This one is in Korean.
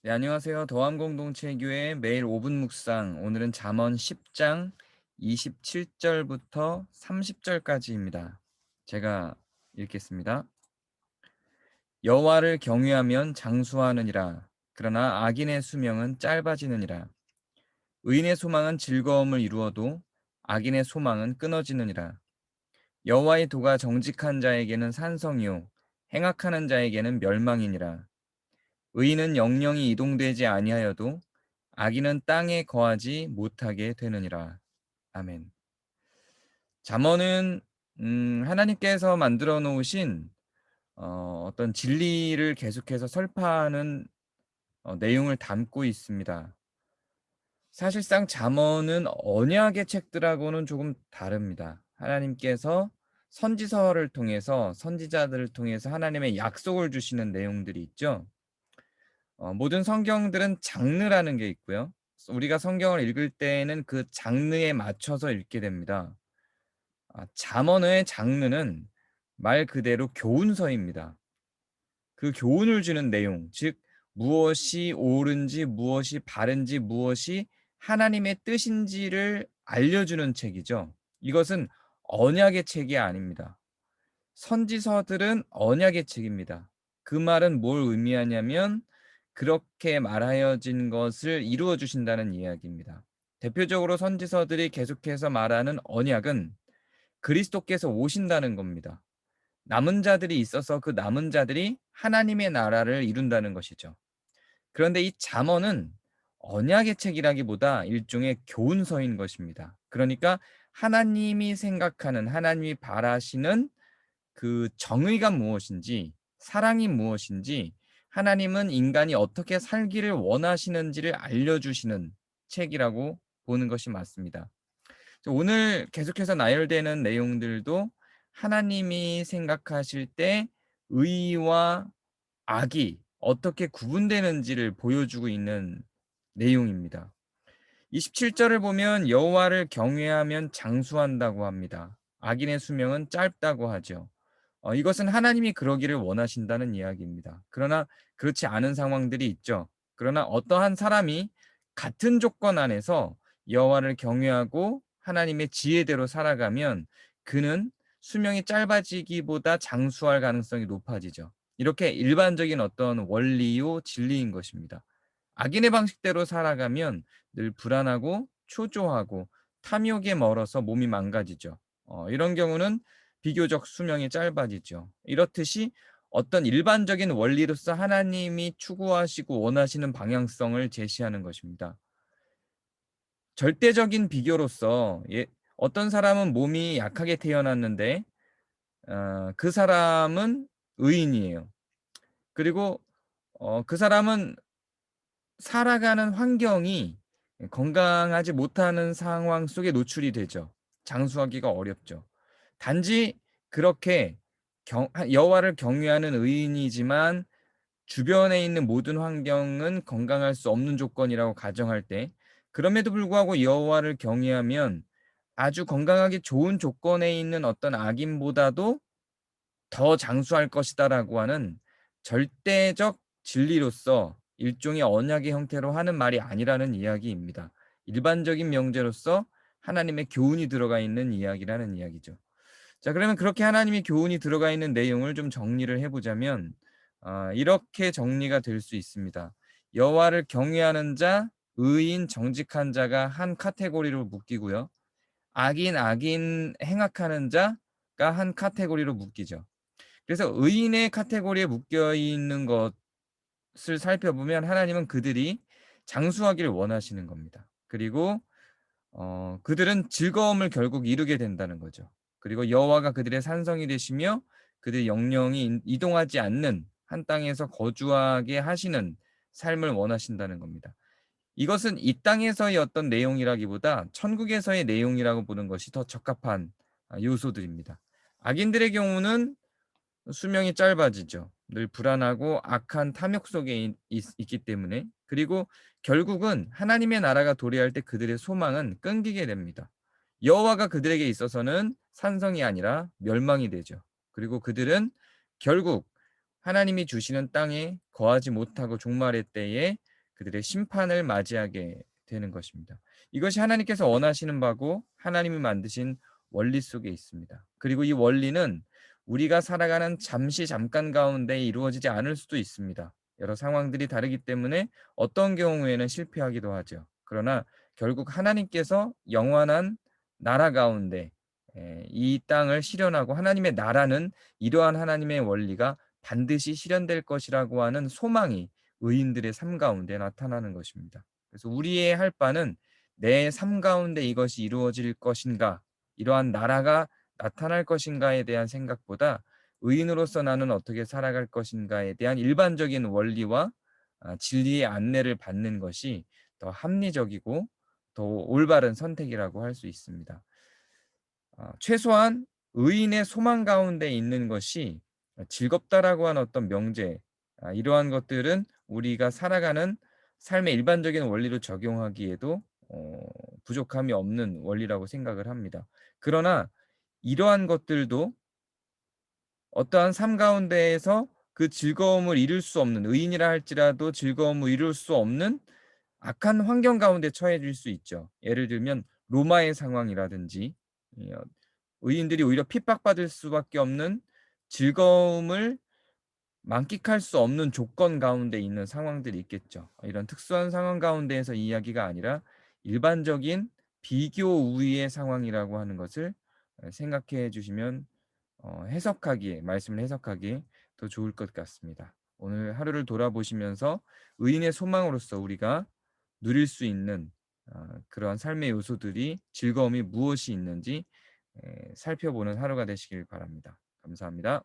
네, 안녕하세요. 더함공동체교회 매일 5분 묵상. 오늘은 잠언 10장 27절부터 30절까지입니다. 제가 읽겠습니다. 여호와를 경외하면 장수하느니라. 그러나 악인의 수명은 짧아지느니라. 의인의 소망은 즐거움을 이루어도 악인의 소망은 끊어지느니라. 여호와의 도가 정직한 자에게는 산성이요 행악하는 자에게는 멸망이니라. 의인은 영영이 이동되지 아니하여도 악인은 땅에 거하지 못하게 되느니라. 아멘. 잠언은 하나님께서 만들어 놓으신 어떤 진리를 계속해서 설파하는 내용을 담고 있습니다. 사실상 잠언은 언약의 책들하고는 조금 다릅니다. 하나님께서 선지서를 통해서 선지자들을 통해서 하나님의 약속을 주시는 내용들이 있죠. 모든 성경들은 장르라는 게 있고요. 우리가 성경을 읽을 때에는 그 장르에 맞춰서 읽게 됩니다. 잠언의 장르는 말 그대로 교훈서입니다. 그 교훈을 주는 내용, 즉 무엇이 옳은지 무엇이 바른지 무엇이 하나님의 뜻인지를 알려주는 책이죠. 이것은 언약의 책이 아닙니다. 선지서들은 언약의 책입니다. 그 말은 뭘 의미하냐면 그렇게 말하여진 것을 이루어 주신다는 이야기입니다. 대표적으로 선지서들이 계속해서 말하는 언약은 그리스도께서 오신다는 겁니다. 남은 자들이 있어서 그 남은 자들이 하나님의 나라를 이룬다는 것이죠. 그런데 이 잠언은 언약의 책이라기보다 일종의 교훈서인 것입니다. 그러니까 하나님이 생각하는 하나님이 바라시는 그 정의가 무엇인지, 사랑이 무엇인지, 하나님은 인간이 어떻게 살기를 원하시는지를 알려주시는 책이라고 보는 것이 맞습니다. 오늘 계속해서 나열되는 내용들도 하나님이 생각하실 때 의와 악이 어떻게 구분되는지를 보여주고 있는 내용입니다. 27절을 보면 여호와를 경외하면 장수한다고 합니다. 악인의 수명은 짧다고 하죠. 이것은 하나님이 그러기를 원하신다는 이야기입니다. 그러나 그렇지 않은 상황들이 있죠. 그러나 어떠한 사람이 같은 조건 안에서 여호와를 경외하고 하나님의 지혜대로 살아가면 그는 수명이 짧아지기보다 장수할 가능성이 높아지죠. 이렇게 일반적인 어떤 원리요 진리인 것입니다. 악인의 방식대로 살아가면 늘 불안하고 초조하고 탐욕에 멀어서 몸이 망가지죠. 이런 경우는 비교적 수명이 짧아지죠. 이렇듯이 어떤 일반적인 원리로서 하나님이 추구하시고 원하시는 방향성을 제시하는 것입니다. 절대적인 비교로서 어떤 사람은 몸이 약하게 태어났는데 그 사람은 의인이에요. 그리고 그 사람은 살아가는 환경이 건강하지 못하는 상황 속에 노출이 되죠. 장수하기가 어렵죠. 단지 그렇게 여호와를 경외하는 의인이지만 주변에 있는 모든 환경은 건강할 수 없는 조건이라고 가정할 때 그럼에도 불구하고 여호와를 경외하면 아주 건강하기 좋은 조건에 있는 어떤 악인보다도 더 장수할 것이다라고 하는 절대적 진리로서 일종의 언약의 형태로 하는 말이 아니라는 이야기입니다. 일반적인 명제로서 하나님의 교훈이 들어가 있는 이야기라는 이야기죠. 자, 그러면 그렇게 하나님의 교훈이 들어가 있는 내용을 좀 정리를 해 보자면 이렇게 정리가 될 수 있습니다. 여호와를 경외하는 자, 의인 정직한 자가 한 카테고리로 묶이고요. 악인 행악하는 자가 한 카테고리로 묶이죠. 그래서 의인의 카테고리에 묶여 있는 것을 살펴보면 하나님은 그들이 장수하기를 원하시는 겁니다. 그리고 그들은 즐거움을 결국 이루게 된다는 거죠. 그리고 여호와가 그들의 산성이 되시며 그들의 영영이 이동하지 않는 한 땅에서 거주하게 하시는 삶을 원하신다는 겁니다. 이것은 이 땅에서의 어떤 내용이라기보다 천국에서의 내용이라고 보는 것이 더 적합한 요소들입니다. 악인들의 경우는 수명이 짧아지죠. 늘 불안하고 악한 탐욕 속에 있기 때문에. 그리고 결국은 하나님의 나라가 도래할 때 그들의 소망은 끊기게 됩니다. 여호와가 그들에게 있어서는 산성이 아니라 멸망이 되죠. 그리고 그들은 결국 하나님이 주시는 땅에 거하지 못하고 종말의 때에 그들의 심판을 맞이하게 되는 것입니다. 이것이 하나님께서 원하시는 바고 하나님이 만드신 원리 속에 있습니다. 그리고 이 원리는 우리가 살아가는 잠시 잠깐 가운데 이루어지지 않을 수도 있습니다. 여러 상황들이 다르기 때문에 어떤 경우에는 실패하기도 하죠. 그러나 결국 하나님께서 영원한 나라 가운데 이 땅을 실현하고 하나님의 나라는 이러한 하나님의 원리가 반드시 실현될 것이라고 하는 소망이 의인들의 삶 가운데 나타나는 것입니다. 그래서 우리의 할 바는 내 삶 가운데 이것이 이루어질 것인가, 이러한 나라가 나타날 것인가에 대한 생각보다 의인으로서 나는 어떻게 살아갈 것인가에 대한 일반적인 원리와 진리의 안내를 받는 것이 더 합리적이고 더 올바른 선택이라고 할 수 있습니다. 최소한 의인의 소망 가운데 있는 것이 즐겁다라고 하는 어떤 명제, 이러한 것들은 우리가 살아가는 삶의 일반적인 원리로 적용하기에도 부족함이 없는 원리라고 생각을 합니다. 그러나 이러한 것들도 어떠한 삶 가운데에서 그 즐거움을 이룰 수 없는, 의인이라 할지라도 즐거움을 이룰 수 없는 악한 환경 가운데 처해질 수 있죠. 예를 들면 로마의 상황이라든지 이 의인들이 오히려 핍박받을 수밖에 없는, 즐거움을 만끽할 수 없는 조건 가운데 있는 상황들이 있겠죠. 이런 특수한 상황 가운데에서 이야기가 아니라 일반적인 비교 우위의 상황이라고 하는 것을 생각해 주시면 해석하기에, 말씀을 해석하기에 더 좋을 것 같습니다. 오늘 하루를 돌아보시면서 의인의 소망으로서 우리가 누릴 수 있는 그러한 삶의 요소들이, 즐거움이 무엇이 있는지 살펴보는 하루가 되시길 바랍니다. 감사합니다.